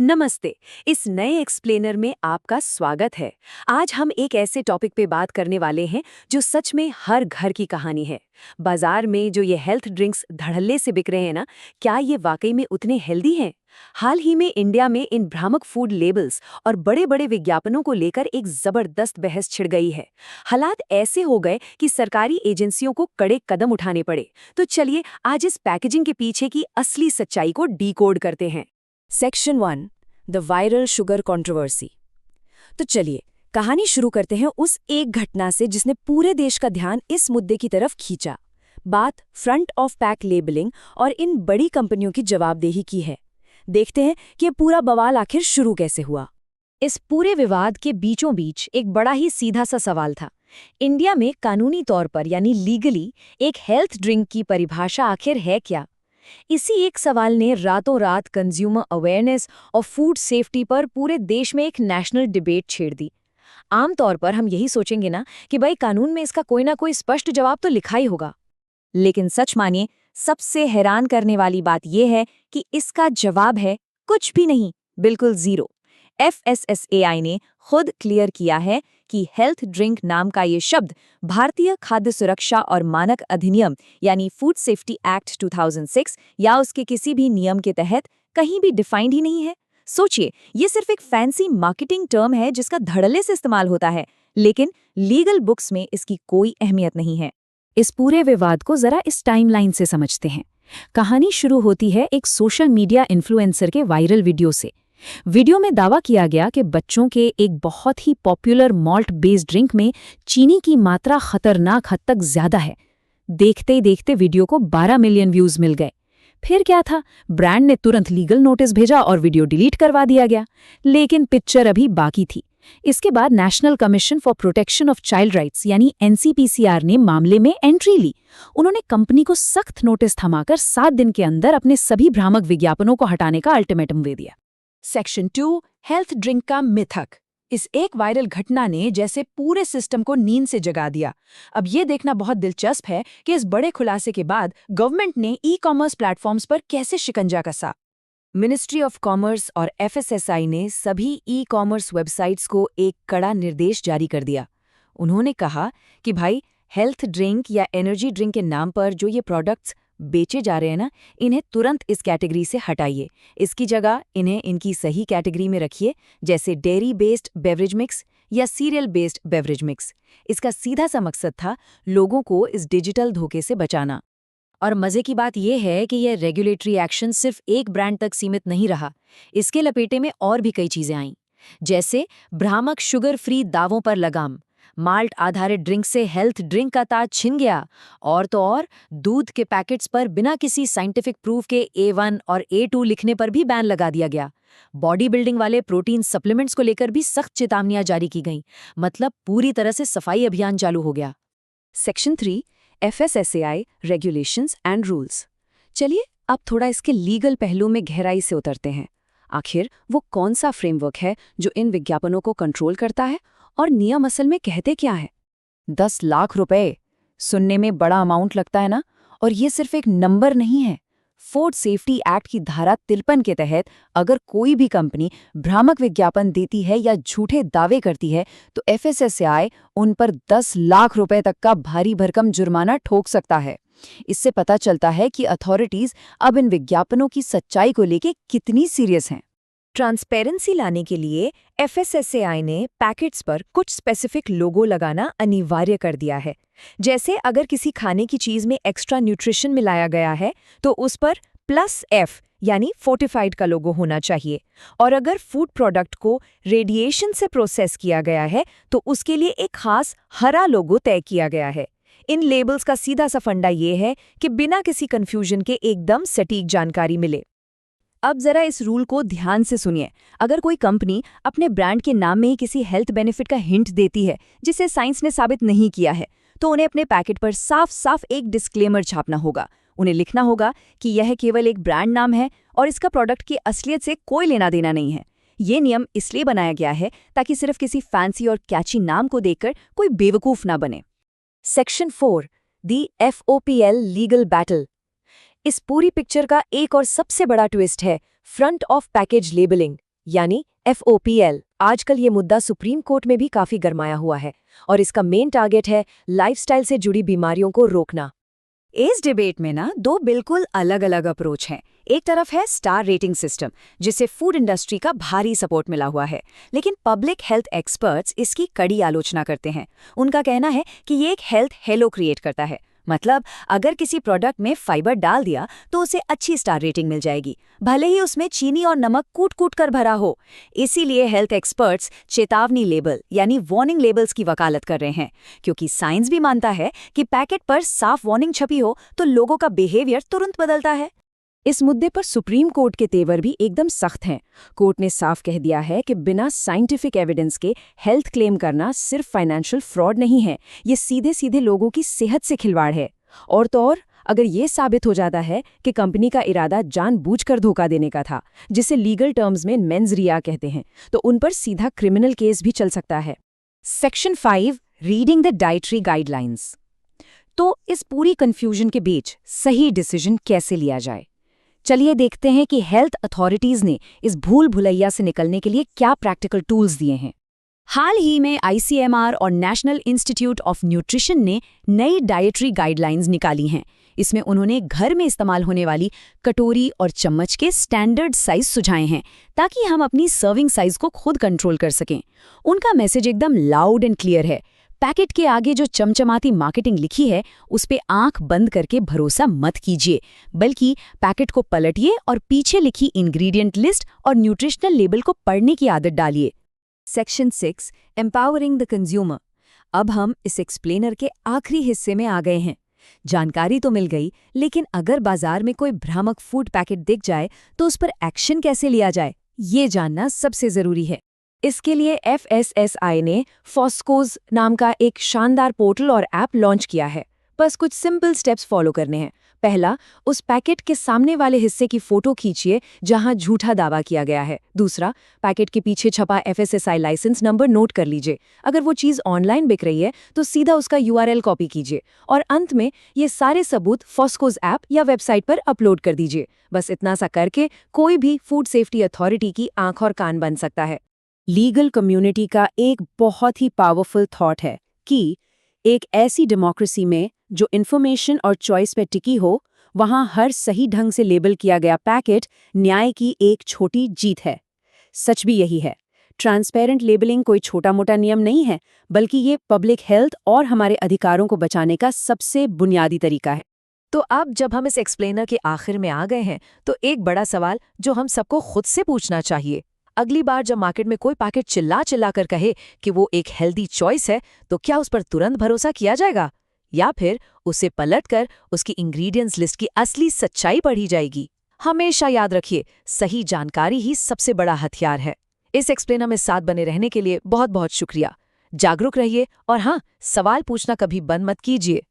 नमस्ते। इस नए एक्सप्लेनर में आपका स्वागत है। आज हम एक ऐसे टॉपिक पे बात करने वाले हैं जो सच में हर घर की कहानी है। बाजार में जो ये हेल्थ ड्रिंक्स धड़ल्ले से बिक रहे हैं ना, क्या ये वाकई में उतने हेल्दी हैं? हाल ही में इंडिया में इन भ्रामक फूड लेबल्स और बड़े-बड़े विज्ञापनों को लेकर एक जबरदस्त बहस छिड़ गई है। हालात ऐसे हो गए कि सरकारी एजेंसियों को कड़े कदम उठाने पड़े। तो चलिए आज इस पैकेजिंग के पीछे की असली सच्चाई को डीकोड करते हैं। Section 1, the viral sugar controversy. तो चलिए कहानी शुरू करते हैं उस एक घटना से जिसने पूरे देश का ध्यान इस मुद्दे की तरफ खींचा। बात फ्रंट ऑफ पैक लेबलिंग और इन बड़ी कंपनियों की जवाबदेही की है। देखते हैं कि ये पूरा बवाल आखिर शुरू कैसे हुआ। इस पूरे विवाद के बीचों बीच एक बड़ा ही सीधा सा सवाल था। इंडिया में कानूनी तौर पर यानी लीगली एक हेल्थ ड्रिंक की परिभाषा आखिर है क्या? इसी एक सवाल ने रातों रात कंज्यूमर अवेयरनेस और फूड सेफ्टी पर पूरे देश में एक नेशनल डिबेट छेड़ दी। आमतौर पर हम यही सोचेंगे ना कि भाई कानून में इसका कोई ना कोई स्पष्ट जवाब तो लिखा ही होगा। लेकिन सच मानिए, सबसे हैरान करने वाली बात यह है कि इसका जवाब है कुछ भी नहीं, बिल्कुल जीरो। FSSAI ने खुद क्लियर किया है कि हेल्थ ड्रिंक नाम का ये शब्द भारतीय खाद्य सुरक्षा और मानक अधिनियम यानी फूड सेफ्टी एक्ट 2006 या उसके किसी भी नियम के तहत कहीं भी डिफाइंड ही नहीं है। सोचिए, ये सिर्फ एक फैंसी मार्केटिंग टर्म है जिसका धड़ल्ले से इस्तेमाल होता है, लेकिन लीगल बुक्स में इसकी कोई अहमियत नहीं है। इस पूरे विवाद को जरा इस टाइमलाइन से समझते हैं। कहानी शुरू होती है एक सोशल मीडिया इन्फ्लुएंसर के वायरल वीडियो से। वीडियो में दावा किया गया कि बच्चों के एक बहुत ही पॉपुलर मॉल्ट बेस्ड ड्रिंक में चीनी की मात्रा खतरनाक हद तक ज्यादा है। देखते ही देखते वीडियो को 12 मिलियन व्यूज मिल गए। फिर क्या था, ब्रांड ने तुरंत लीगल नोटिस भेजा और वीडियो डिलीट करवा दिया गया। लेकिन पिक्चर अभी बाकी थी। इसके बाद national commission for protection of child rights यानी NCPCR ने मामले में एंट्री ली। उन्होंने कंपनी को सख्त नोटिस थमाकर 7 दिन के अंदर अपने सभी भ्रामक विज्ञापनों को हटाने का अल्टीमेटम दे दिया। सेक्शन 2, हेल्थ ड्रिंक का मिथक। इस एक वायरल घटना ने जैसे पूरे सिस्टम को नींद से जगा दिया। अब ये देखना बहुत दिलचस्प है कि इस बड़े खुलासे के बाद गवर्नमेंट ने ई-कॉमर्स प्लेटफॉर्म्स पर कैसे शिकंजा कसा। मिनिस्ट्री ऑफ कॉमर्स और FSSAI ने सभी ई-कॉमर्स वेबसाइट्स को एक कड़ा निर्देश जारी कर दिया। उन्होंने कहा कि भाई, हेल्थ ड्रिंक या एनर्जी ड्रिंक के नाम पर जो ये प्रोडक्ट्स बेचे जा रहे हैं ना, इन्हें तुरंत इस कैटेगरी से हटाइए। इसकी जगह इन्हें इनकी सही कैटेगरी में रखिए, जैसे डेयरी बेस्ड बेवरेज मिक्स या सीरियल बेस्ड बेवरेज मिक्स। इसका सीधा सा मकसद था लोगों को इस डिजिटल धोखे से बचाना। और मजे की बात यह है कि यह रेगुलेटरी एक्शन सिर्फ एक ब्रांड तक सीमित नहीं रहा। इसके लपेटे में और भी कई चीजें आईं, जैसे भ्रामक शुगर फ्री दावों पर लगाम, माल्ट आधारित ड्रिंक से हेल्थ ड्रिंक का ताज छिन गया, और तो और दूध के पैकेट्स पर बिना किसी साइंटिफिक प्रूफ के A1 और A2 लिखने पर भी बैन लगा दिया गया। बॉडी बिल्डिंग वाले प्रोटीन सप्लीमेंट्स को लेकर भी सख्त चेतावनियां जारी की गईं। मतलब पूरी तरह से सफाई अभियान चालू हो गया। Section 3, FSSAI regulations and rules. चलिए अब थोड़ा इसके लीगल पहलू में गहराई से उतरते हैं। आखिर वो कौन सा फ्रेमवर्क है जो इन विज्ञापनों को कंट्रोल करता है, और नियम असल में कहते क्या है? 10 लाख रुपए सुनने में बड़ा अमाउंट लगता है ना, और ये सिर्फ एक नंबर नहीं है। फूड सेफ्टी एक्ट की धारा 53 के तहत अगर कोई भी कंपनी भ्रामक विज्ञापन देती है या झूठे दावे करती है तो FSSAI उन पर 10 लाख रुपए तक का भारी भरकम जुर्माना ठोक सकता है। इससे पता चलता है कि अथॉरिटीज अब इन विज्ञापनों की सच्चाई को लेकर कितनी सीरियस हैं। ट्रांसपेरेंसी लाने के लिए FSSAI ने पैकेट्स पर कुछ स्पेसिफिक लोगो लगाना अनिवार्य कर दिया है। जैसे अगर किसी खाने की चीज में एक्स्ट्रा न्यूट्रिशन मिलाया गया है तो उस पर +F यानी फोर्टिफाइड का लोगो होना चाहिए, और अगर फूड प्रोडक्ट को रेडिएशन से प्रोसेस किया गया है तो उसके लिए एक खास हरा लोगो तय किया गया है। इन लेबल्स का सीधा सा फंडा ये है कि बिना किसी कंफ्यूजन के एकदम सटीक जानकारी मिले। अब जरा इस रूल को ध्यान से सुनिए। अगर कोई कंपनी अपने ब्रांड के नाम में ही किसी हेल्थ बेनिफिट का हिंट देती है जिसे साइंस ने साबित नहीं किया है, तो उन्हें अपने पैकेट पर साफ साफ एक डिस्क्लेमर छापना होगा। उन्हें लिखना होगा कि यह केवल एक ब्रांड नाम है और इसका प्रोडक्ट की असलियत से कोई लेना देना नहीं है। ये नियम इसलिए बनाया गया है ताकि सिर्फ किसी फैंसी और कैची नाम को देखकर कोई बेवकूफ ना बने। सेक्शन 4, दी FOPL लीगल बैटल। इस पूरी पिक्चर का एक और सबसे बड़ा ट्विस्ट है फ्रंट ऑफ पैकेज लेबलिंग। यानी FOPL। आजकल ये मुद्दा सुप्रीम कोर्ट में भी काफी गरमाया हुआ है और इसका मेन टारगेट है लाइफस्टाइल से जुड़ी बीमारियों को रोकना। इस डिबेट में ना दो बिल्कुल अलग अलग अप्रोच हैं। एक तरफ है स्टार रेटिंग सिस्टम, जिसे फूड इंडस्ट्री का भारी सपोर्ट मिला हुआ है, लेकिन पब्लिक हेल्थ एक्सपर्ट्स इसकी कड़ी आलोचना करते हैं। उनका कहना है कि ये एक हेल्थ हेलो क्रिएट करता है। मतलब अगर किसी प्रोडक्ट में फाइबर डाल दिया तो उसे अच्छी स्टार रेटिंग मिल जाएगी, भले ही उसमें चीनी और नमक कूट कूट कर भरा हो। इसीलिए हेल्थ एक्सपर्ट्स चेतावनी लेबल यानी वार्निंग लेबल्स की वकालत कर रहे हैं, क्योंकि साइंस भी मानता है कि पैकेट पर साफ वार्निंग छपी हो तो लोगों का बिहेवियर तुरंत बदलता है। इस मुद्दे पर सुप्रीम कोर्ट के तेवर भी एकदम सख्त हैं। कोर्ट ने साफ कह दिया है कि बिना साइंटिफिक एविडेंस के हेल्थ क्लेम करना सिर्फ फाइनेंशियल फ्रॉड नहीं है, ये सीधे सीधे लोगों की सेहत से खिलवाड़ है। और तो और अगर ये साबित हो जाता है कि कंपनी का इरादा जानबूझकर धोखा देने का था, जिसे लीगल टर्म्स में मेंस रिया कहते हैं, तो उन पर सीधा क्रिमिनल केस भी चल सकता है। Section 5 reading the dietary guidelines. तो इस पूरी कंफ्यूजन के बीच सही डिसीजन कैसे लिया जाए, चलिए देखते हैं कि हेल्थ अथॉरिटीज ने इस भूल भुलैया से निकलने के लिए क्या प्रैक्टिकल टूल्स दिए हैं। हाल ही में ICMR और नेशनल इंस्टीट्यूट ऑफ न्यूट्रिशन ने नई डाइटरी गाइडलाइंस निकाली हैं। इसमें उन्होंने घर में इस्तेमाल होने वाली कटोरी और चम्मच के स्टैंडर्ड साइज सुझाए हैं, ताकि हम अपनी सर्विंग साइज को खुद कंट्रोल कर सकें। उनका मैसेज एकदम लाउड एंड क्लियर है। पैकेट के आगे जो चमचमाती मार्केटिंग लिखी है, उस पे आंख बंद करके भरोसा मत कीजिए, बल्कि पैकेट को पलटिए और पीछे लिखी इंग्रेडिएंट लिस्ट और न्यूट्रिशनल लेबल को पढ़ने की आदत डालिए। Section 6 empowering the consumer. अब हम इस एक्सप्लेनर के आखिरी हिस्से में आ गए हैं। जानकारी तो मिल गई, लेकिन अगर बाजार में कोई भ्रामक फूड पैकेट दिख जाए तो उस पर एक्शन कैसे लिया जाए, ये जानना सबसे जरूरी है। इसके लिए FSSAI ने फॉस्कोज नाम का एक शानदार पोर्टल और ऐप लॉन्च किया है। बस कुछ सिंपल स्टेप्स फॉलो करने हैं। पहला, उस पैकेट के सामने वाले हिस्से की फोटो खींचिए जहां झूठा दावा किया गया है। दूसरा, पैकेट के पीछे छपा FSSAI लाइसेंस नंबर नोट कर लीजिए। अगर वो चीज़ ऑनलाइन बिक रही है तो सीधा उसका URL कॉपी कीजिए। और अंत में ये सारे सबूत फॉस्कोज ऐप या वेबसाइट पर अपलोड कर दीजिए। बस इतना सा करके कोई भी फूड सेफ्टी अथॉरिटी की आंख और कान बन सकता है। लीगल कम्युनिटी का एक बहुत ही पावरफुल थॉट है कि एक ऐसी डेमोक्रेसी में जो इन्फॉर्मेशन और चॉइस पे टिकी हो, वहां हर सही ढंग से लेबल किया गया पैकेट न्याय की एक छोटी जीत है। सच भी यही है। ट्रांसपेरेंट लेबलिंग कोई छोटा मोटा नियम नहीं है, बल्कि ये पब्लिक हेल्थ और हमारे अधिकारों को बचाने का सबसे बुनियादी तरीका है। तो अब जब हम इस एक्सप्लेनर के आखिर में आ गए हैं, तो एक बड़ा सवाल जो हम सबको खुद से पूछना चाहिए, अगली बार जब मार्केट में कोई पैकेट चिल्ला चिल्ला कर कहे कि वो एक हेल्दी चॉइस है, तो क्या उस पर तुरंत भरोसा किया जाएगा, या फिर उसे पलटकर उसकी इंग्रेडिएंट्स लिस्ट की असली सच्चाई पढ़ी जाएगी? हमेशा याद रखिए, सही जानकारी ही सबसे बड़ा हथियार है। इस एक्सप्लेनर में साथ बने रहने के लिए बहुत बहुत शुक्रिया। जागरूक रहिए और हाँ, सवाल पूछना कभी बंद मत कीजिए।